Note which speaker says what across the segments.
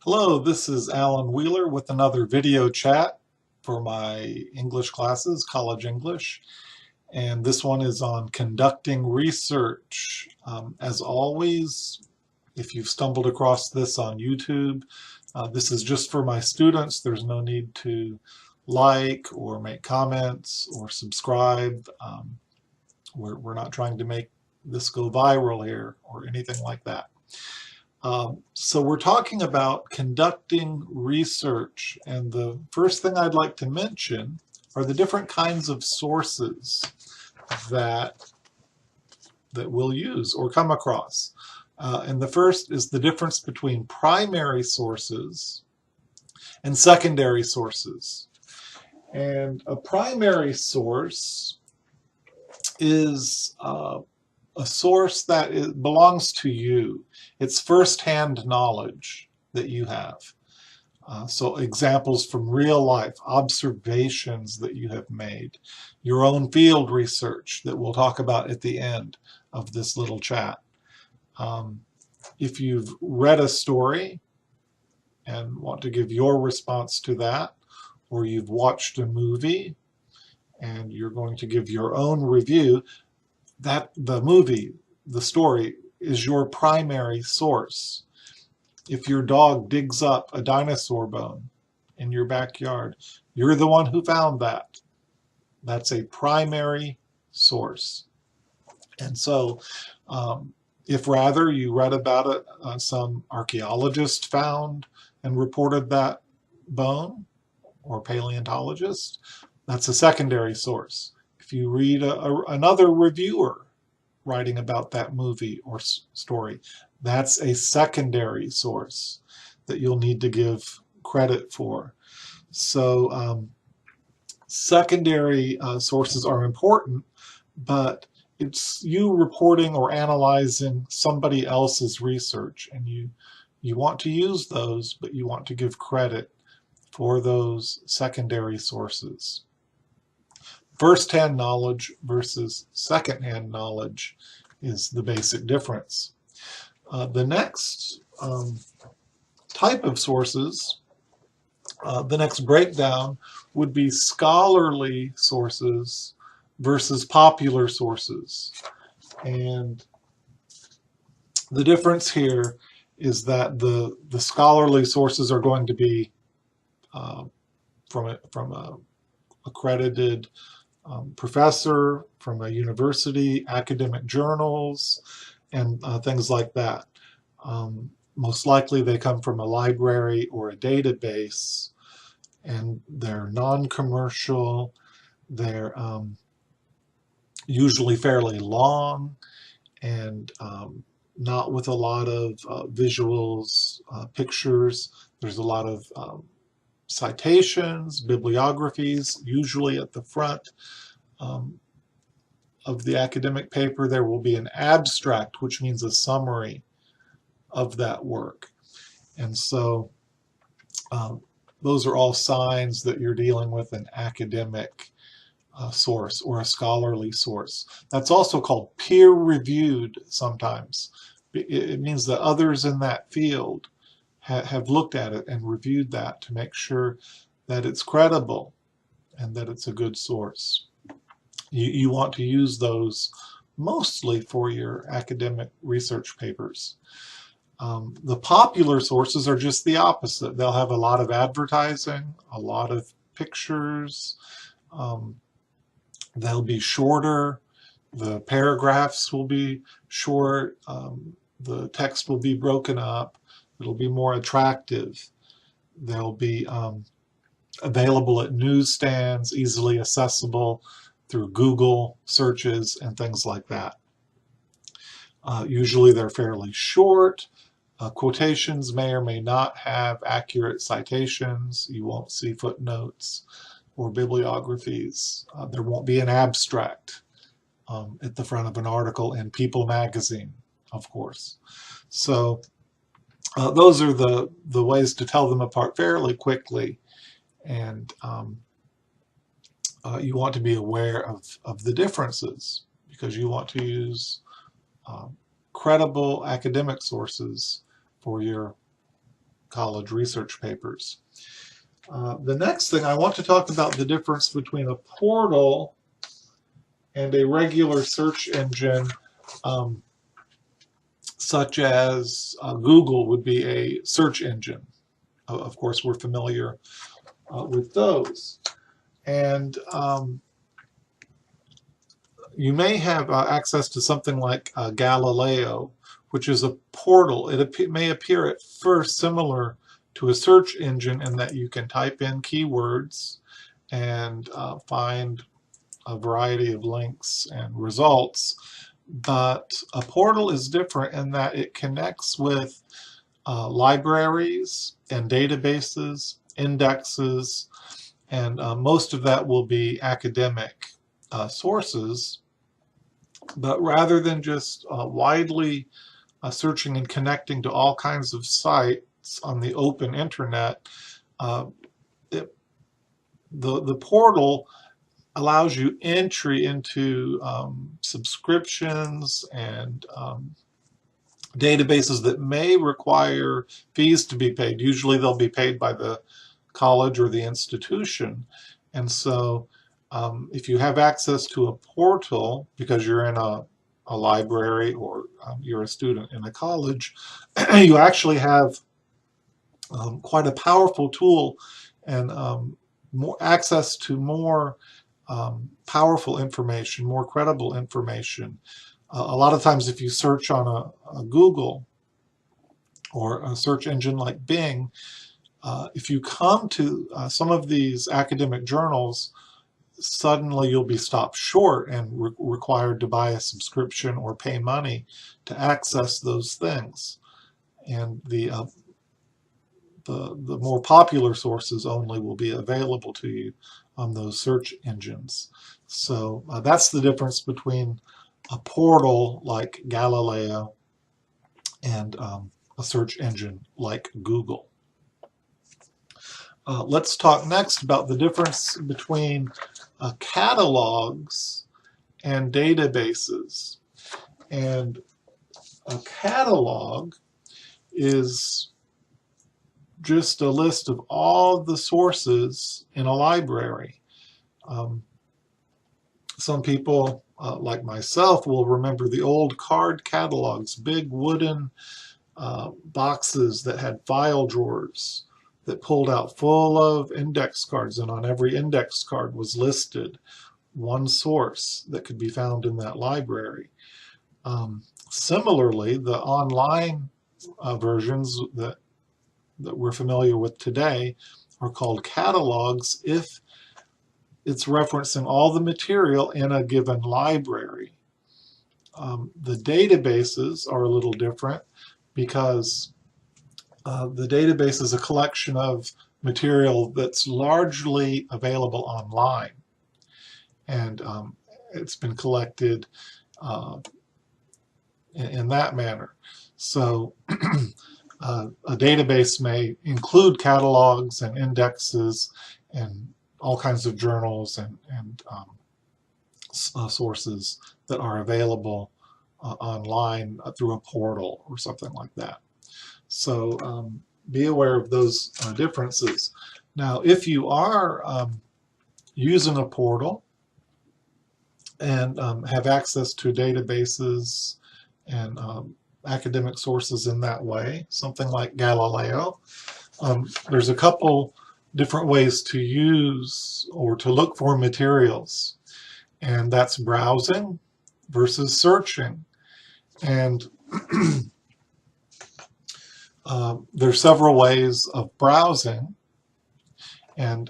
Speaker 1: Hello, this is Alan Wheeler with another video chat for my English classes, College English, and this one is on conducting research. As always, if you've stumbled across this on YouTube, this is just for my students. There's no need to like or make comments or subscribe. We're not trying to make this go viral here or anything like that. So we're talking about conducting research, and the first thing I'd like to mention are the different kinds of sources that we'll use or come across. And the first is the difference between primary sources and secondary sources. And a primary source is a source that belongs to you. It's first-hand knowledge that you have. So examples from real life, observations that you have made, your own field research that we'll talk about at the end of this little chat. If you've read a story and want to give your response to that, or you've watched a movie and you're going to give your own review, that the movie, the story, is your primary source. If your dog digs up a dinosaur bone in your backyard, you're the one who found that. That's a primary source. And so, if rather you read about it, some archaeologist found and reported that bone, or paleontologist, that's a secondary source. If you read another reviewer writing about that movie or story, that's a secondary source that you'll need to give credit for. So secondary sources are important, but it's you reporting or analyzing somebody else's research, and you want to use those, but you want to give credit for those secondary sources. First-hand knowledge versus second-hand knowledge is the basic difference. The next type of sources, the next breakdown would be scholarly sources versus popular sources. And the difference here is that the scholarly sources are going to be from a accredited professor, from a university, academic journals, and things like that. Most likely they come from a library or a database, and they're non-commercial, they're usually fairly long, and not with a lot of visuals, pictures. There's a lot of citations, bibliographies, usually at the front of the academic paper. There will be an abstract, which means a summary of that work. And so those are all signs that you're dealing with an academic source or a scholarly source. That's also called peer-reviewed sometimes. It means that others in that field have looked at it and reviewed that to make sure that it's credible and that it's a good source. You want to use those mostly for your academic research papers. The popular sources are just the opposite. They'll have a lot of advertising, a lot of pictures. They'll be shorter. The paragraphs will be short. The text will be broken up. It'll be more attractive. They'll be available at newsstands, easily accessible through Google searches and things like that. Usually they're fairly short. Quotations may or may not have accurate citations. You won't see footnotes or bibliographies. There won't be an abstract at the front of an article in People magazine, of course. So those are the ways to tell them apart fairly quickly, and you want to be aware of the differences, because you want to use credible academic sources for your college research papers. The next thing, I want to talk about the difference between a portal and a regular search engine, such as Google would be a search engine. Of course, we're familiar with those. And you may have access to something like Galileo, which is a portal. It may appear at first similar to a search engine in that you can type in keywords and find a variety of links and results. But a portal is different in that it connects with libraries and databases, indexes, and most of that will be academic sources. But rather than just widely searching and connecting to all kinds of sites on the open internet, the portal allows you entry into subscriptions and databases that may require fees to be paid. Usually they'll be paid by the college or the institution. And so if you have access to a portal because you're in a library or you're a student in a college, you actually have quite a powerful tool and more access to more powerful information, more credible information. A lot of times if you search on a Google or a search engine like Bing, if you come to some of these academic journals, suddenly you'll be stopped short and required to buy a subscription or pay money to access those things. And the more popular sources only will be available to you on those search engines. So that's the difference between a portal like Galileo and a search engine like Google. Let's talk next about the difference between catalogs and databases. And a catalog is just a list of all the sources in a library. Some people, like myself, will remember the old card catalogs, big wooden boxes that had file drawers that pulled out full of index cards, and on every index card was listed one source that could be found in that library. Similarly, the online versions that we're familiar with today are called catalogs if it's referencing all the material in a given library. The databases are a little different because the database is a collection of material that's largely available online, and it's been collected in that manner. So a database may include catalogs and indexes and all kinds of journals and sources that are available online through a portal or something like that. So be aware of those differences. Now, if you are using a portal and have access to databases and academic sources in that way, something like Galileo, there's a couple different ways to use or to look for materials, and that's browsing versus searching. And there's several ways of browsing, and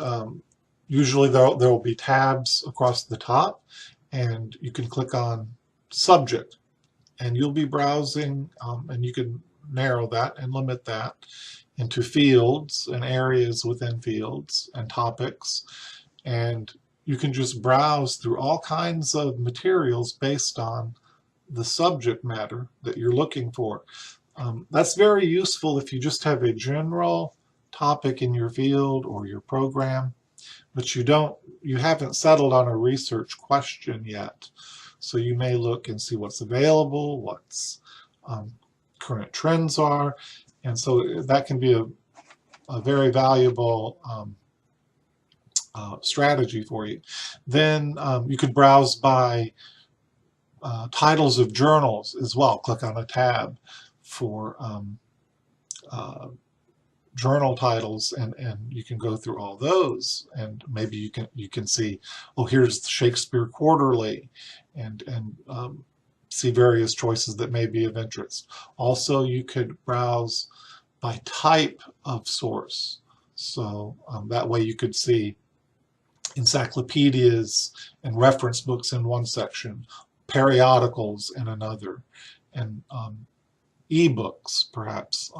Speaker 1: usually there will be tabs across the top, and you can click on subject, and you'll be browsing, and you can narrow that and limit that into fields and areas within fields and topics, and you can just browse through all kinds of materials based on the subject matter that you're looking for. That's very useful if you just have a general topic in your field or your program, but you haven't settled on a research question yet. So you may look and see what's available, what's current trends are, and so that can be a very valuable strategy for you. Then you could browse by titles of journals as well. Click on a tab for journal titles, and you can go through all those, and maybe you can see, oh, here's Shakespeare Quarterly, and see various choices that may be of interest. Also, you could browse by type of source, so that way you could see encyclopedias and reference books in one section, periodicals in another, and e-books perhaps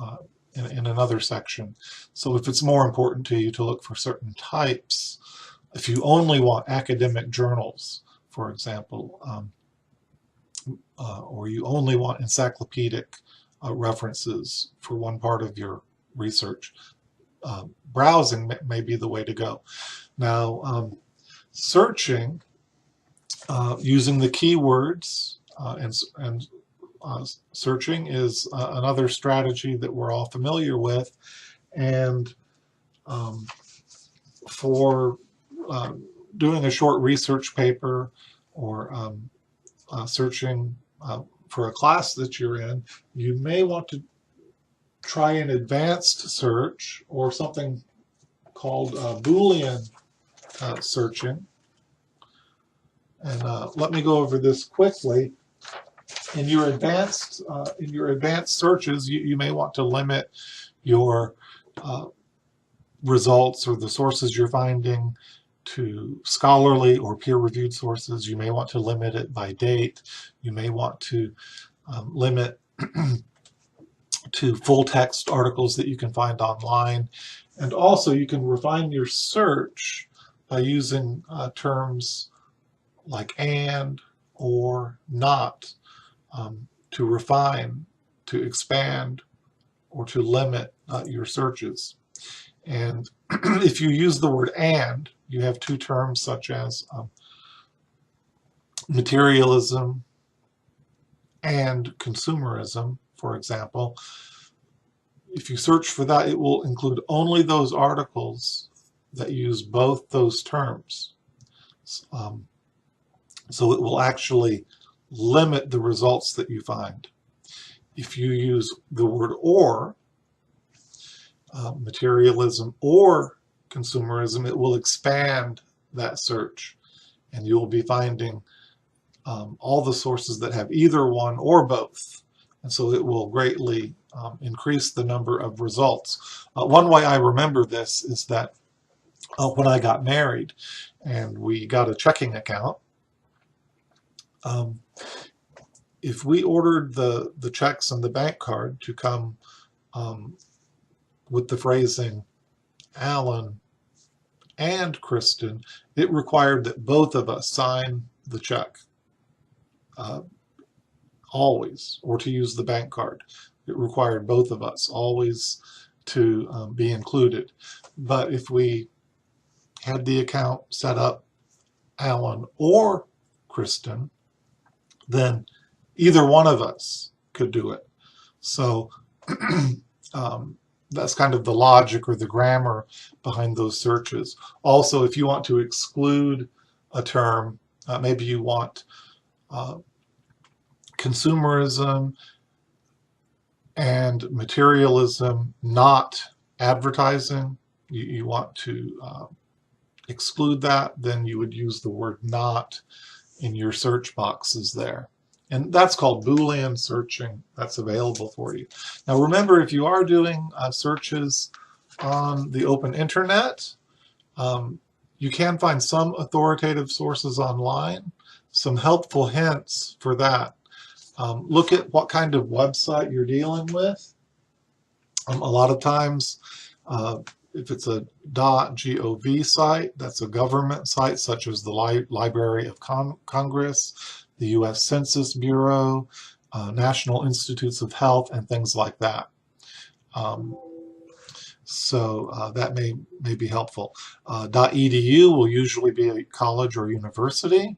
Speaker 1: in another section. So if it's more important to you to look for certain types, if you only want academic journals, for example, or you only want encyclopedic references for one part of your research, browsing may be the way to go. Now, searching using the keywords and searching is another strategy that we're all familiar with, and for doing a short research paper or searching for a class that you're in, you may want to try an advanced search or something called Boolean searching. And let me go over this quickly. In your advanced searches, you may want to limit your results or the sources you're finding to scholarly or peer-reviewed sources. You may want to limit it by date. You may want to limit to full-text articles that you can find online. And also, you can refine your search by using terms like and, or, not, to refine, to expand, or to limit your searches. And if you use the word and, you have two terms such as materialism and consumerism, for example. If you search for that, it will include only those articles that use both those terms. So it will actually limit the results that you find. If you use the word or, materialism or consumerism, it will expand that search, and you'll be finding all the sources that have either one or both. And so it will greatly increase the number of results. One way I remember this is that when I got married and we got a checking account, if we ordered the checks and the bank card to come with the phrasing Alan and Kristen, it required that both of us sign the check, always, or to use the bank card. It required both of us always to be included. But if we had the account set up Alan or Kristen, then either one of us could do it. So that's kind of the logic or the grammar behind those searches. Also, if you want to exclude a term, maybe you want consumerism and materialism, not advertising, you want to exclude that, then you would use the word not in your search boxes there. And that's called Boolean searching. That's available for you. Now remember, if you are doing searches on the open internet, you can find some authoritative sources online. Some helpful hints for that. Look at what kind of website you're dealing with. A lot of times, if it's a .gov site, that's a government site such as the Library of Congress, the U.S. Census Bureau, National Institutes of Health, and things like that. So that may be helpful. .edu will usually be a college or university,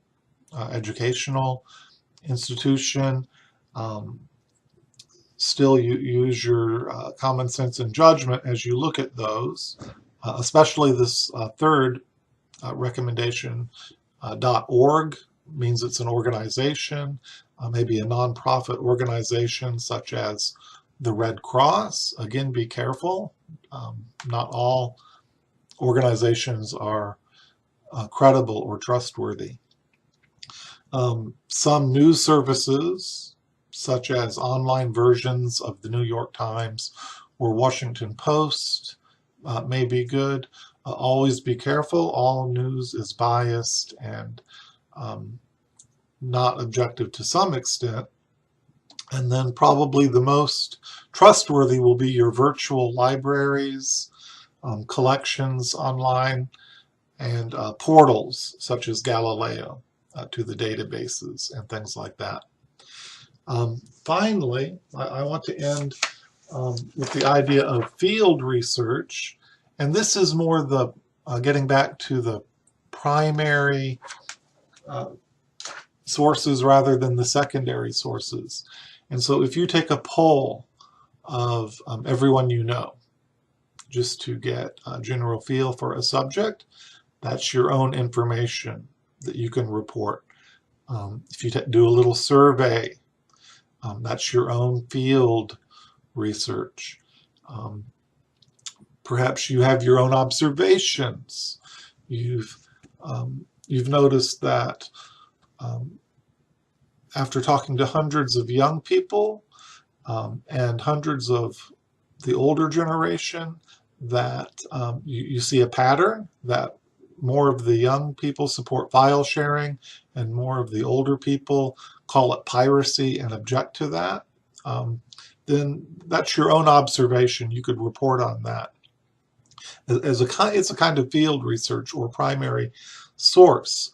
Speaker 1: educational institution. still use your common sense and judgment as you look at those, especially this third recommendation. .org means it's an organization, maybe a nonprofit organization such as the Red Cross. Again, be careful. Not all organizations are credible or trustworthy. Some news services, such as online versions of the New York Times or Washington Post, may be good. Always be careful. All news is biased and not objective to some extent. And then probably the most trustworthy will be your virtual libraries, collections online, and portals such as Galileo to the databases and things like that. Finally, I want to end with the idea of field research, and this is more the getting back to the primary sources rather than the secondary sources. And so if you take a poll of everyone you know, just to get a general feel for a subject, that's your own information that you can report. If you do a little survey, that's your own field research. Perhaps you have your own observations. You've noticed that after talking to hundreds of young people and hundreds of the older generation, that you see a pattern that more of the young people support file sharing and more of the older people call it piracy and object to that. Then that's your own observation. You could report on that. It's a kind of field research or primary source.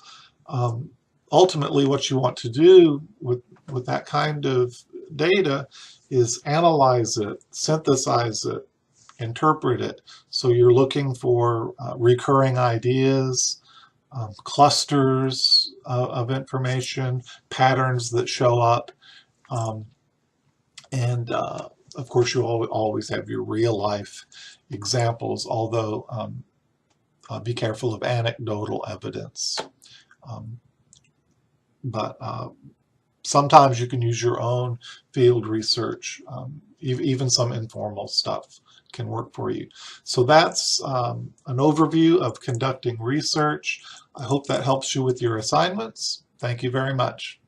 Speaker 1: Ultimately, what you want to do with that kind of data is analyze it, synthesize it, interpret it. So you're looking for recurring ideas, clusters of information, patterns that show up, and of course you always have your real life examples, although be careful of anecdotal evidence. But sometimes you can use your own field research, even some informal stuff can work for you. So that's an overview of conducting research. I hope that helps you with your assignments. Thank you very much.